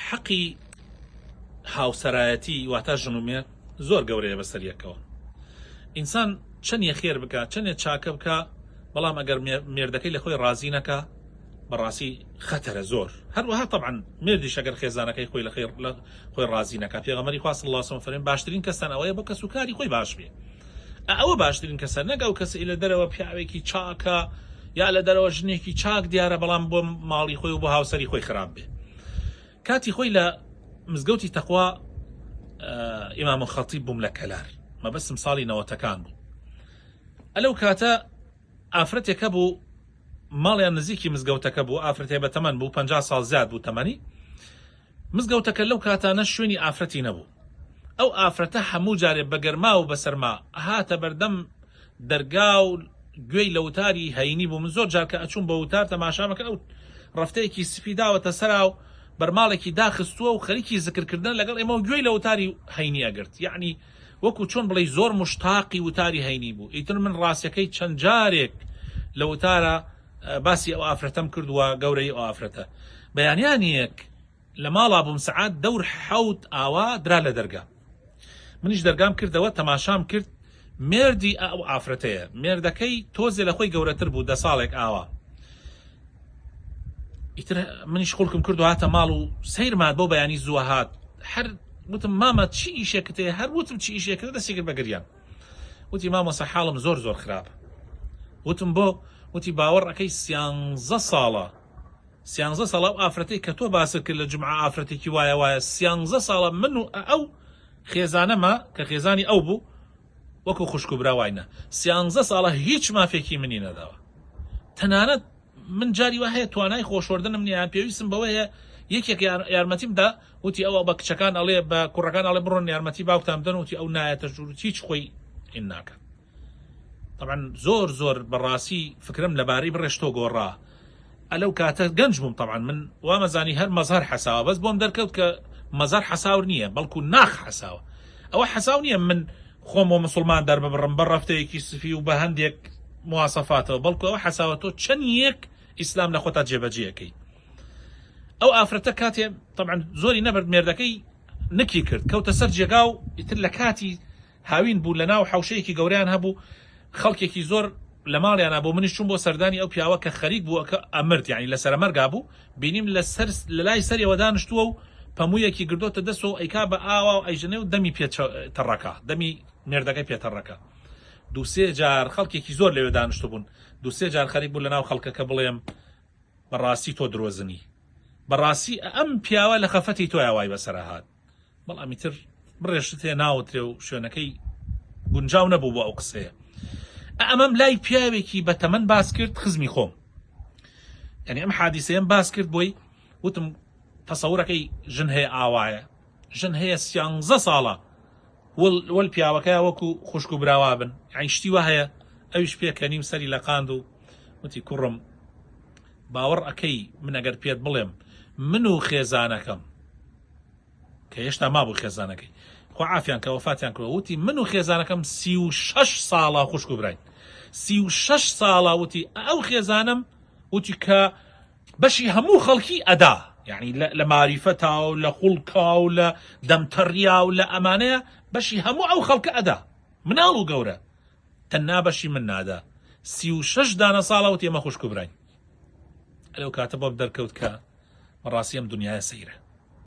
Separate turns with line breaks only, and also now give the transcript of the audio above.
حەقی هاوسەرایەتی واتە ژنومێر زۆر گەورەیە بەسەر یەکەوە. ئینسان چەندە خێر بکە چەندێ چاکە بکە، بەڵام ئەگەر مێردەکەی لە خۆی ڕازی نەکە بەڕاستی خەتەرە زۆر. هەروەها طبعا مێردیش ئەگەر خێزانەکەی خۆی لە خۆی ڕازی نەکە، پێغەمبەری خوا صلی الله علیه و سلم باشترین کەسان ئەوەیە بۆ کەس و کاری خۆی باش بێ. ئەوە باشترین کەسە نەگە و کەسی لە دەرەوە پیاوێکی چاکە یا لە دەرەوە ژنێکی چاک دیارە بەڵام بۆ ماڵی خۆی و بۆ هاوسەری خۆی خراپ بێ. کاتی خۆی لە مزگەوتی تەقوا ئیمام خەتیب بووم لە کەلار، مەبەستم ساڵی 90ەکان بوو. ئەلەو کاتە ئافرەتێکە بوو ماڵیان نزیکی مزگەوتەکە بوو، ئافرەتێ بە تەمەن بوو 50 ساڵ زیاد بوو تەمەنی. مزگەوتەکە لەو کاتانە شوێنی ئافرەتی نەبوو. ئەو ئافرەتە هەموو جارێ بە گەرما و بەسەرما هاتە بەردەم دەرگا و گوێی لە وتاری هەینی بوو. من زۆر جار کە ئەچوون بە وتار تەماشامەکە ئەو ڕفتەیەکی سپی داوەتە سەرا و بەرماڵێکی داخستووە و خەریکی زکرکردن لەگەڵ ئێمە و گوێی لە وتاری هەینی ئەگرت. یعنی وەکو چۆن بڵێ زۆر مشتاقی وتاری هەینی بوو. ئیتر من ڕاستیەکەی چەند جارێک لە وتارە باسی ئەو ئافرەتەم کردووە، گەورەی ئەو ئافرەتە. بەیانیانیەک لە ماڵا بووم سەعات دەور حەوت ئاوا درا لە دەرگا. منیش دەرگام کردەوە تەماشام کرد، مێردی ئەو ئافرەتەیە، مێردەکەی تۆزێ لە خۆی گەورەتر بوو 10 ساڵێک ئاوا. ئیتر منیش خوڵکم کرد و هاتە ماڵ و سەیرمات بۆ بەیانی زووە هات. هەر وتم مامە چی ئیشێکت هەیە؟ هەر وتم چی ئیشێکت، دەستی کرد بە گریان. وتی مامۆستا حاڵم زۆر زۆر خراپە. وتم بۆ؟ وتی باوەڕ ئەەکەی 13 ساڵە 13 ساڵە ئەو ئافرەتەی کە تۆ باست کرد لە جمعە ئافرەتێکی وایە 13 ساڵە من و ئەو خێزانەمە کە خێزانی ئەو بوو وەکو خوشک و براواینە 13 ساڵە هیچ مافێکی منی نەداوە. تەنانەت من جاری وە هەیە توانای خۆشوەردنم نییان پێویستم بەوە هەیە یەکێک یارمەتیمدا. وتی ئەوە بە کچەکان ئەڵێ بە کوڕەکان ئەڵێ بڕۆن یارمەتی باوکتان بدەن، وتی ئەو نایەتە ژوور هیچ خۆی هین ناکات. طبعا زۆر زۆر بەڕاستی فکرم لەبارەی بڕێشتۆ گۆڕا. ئەلەو کاتە گەنج بووم. طبعا من وامەزانی هەر مەزهەر حەساوە، بەس بۆم دەرکەوت کە مەزار حەساور نییە بەڵکو ناخ حەساوە. ئەوە حەساو نییە من خۆم بۆ مسلمان دەرببڕم بە ڕفتەیەکی سفی و بە هەندێک مواسەفاتەوە، بەڵکو ئەوە حەساوە تۆ چەند یەک ئیسلام لە خۆتا جێبەجێەکەی. ئەو ئافرەتە کاتێ طبعا زۆری نەبرد، مێردەکەی نکی کرد کەوتە سەر جێگا و ئیتر لە کاتی هاوین بوو لە ناو حەوشەیەکی گەوریان هەبوو، خەڵکێکی زۆر لە ماڵیانە بۆ منیش چوون بۆ سەردانی ئەو پیاوە کە خەریک بوو کە ئەمرد، یعنی لە سەرمەرگا بوو. بینیم لە لای سەریەوە دانیشتووە و پەموویەکی گردۆتە دەست و ئەیکا بە ئاوا و ئەیژنێ و دەمی پێتەڕەکە، دەمی مێردەکەی پێتەڕەکە. 2-3 جار خەڵکێکی زۆر لەوێ دانیشتو بوون. 2-3 جار خەریک بوو لە ناو خەڵکەکە بڵێم بەڕاستی تۆ درۆزنی، بەڕاستی ئەم پیاوە لە خەفەتی تۆ یاوای بەسەرە هات. بەڵامی تر بڕێشت هەیە ناوترێ و شوێنەکەی گونجاو نەبوو بۆ ئەو قسەیە. ئەمەم لای پیاوێکی بە تەمەن باس کرد خزمی خۆم. یعنی ئەم حادیسەیەم باس کرد بۆی وتم تەسەورەکەی ژن هەیە ئاوایە، ژن هەیە 13 ساڵە وەل پیاوەکەی وەکو خوشک و براوا بن، یعنی شتی وە هەیە. ئەویش پێکەنیم سەری لە قاند و وتی کوڕم باوەڕ ئەەکەی من ئەگەر پێت بڵێم من و خێزانەکەم کە هێشتا مابوو خێزانەکەی خوا عافیان کە وەفاتیان کردەوە، وتی من و خێزانەکەم 36 ساڵە خوشک و براین، 36 ساڵە. وتی ئەو خێزانم وتی کە بەشی هەموو خەڵکی ئەدا، یعنی لە ماریفەتا و لە خوڵکا و لە دەمتەڕیا و لە ئەمانەیە بەشی هەموو ئەو خەڵکە ئەدا، مناڵ و گەورە، تەنیا بەشی من نادا. 36 دانە ساڵە وتی ئەمە خوشک و براین. ئەلەو کاتە بۆ دەرکەوت کە بەڕاستی ئەم دنیاە سەیرە.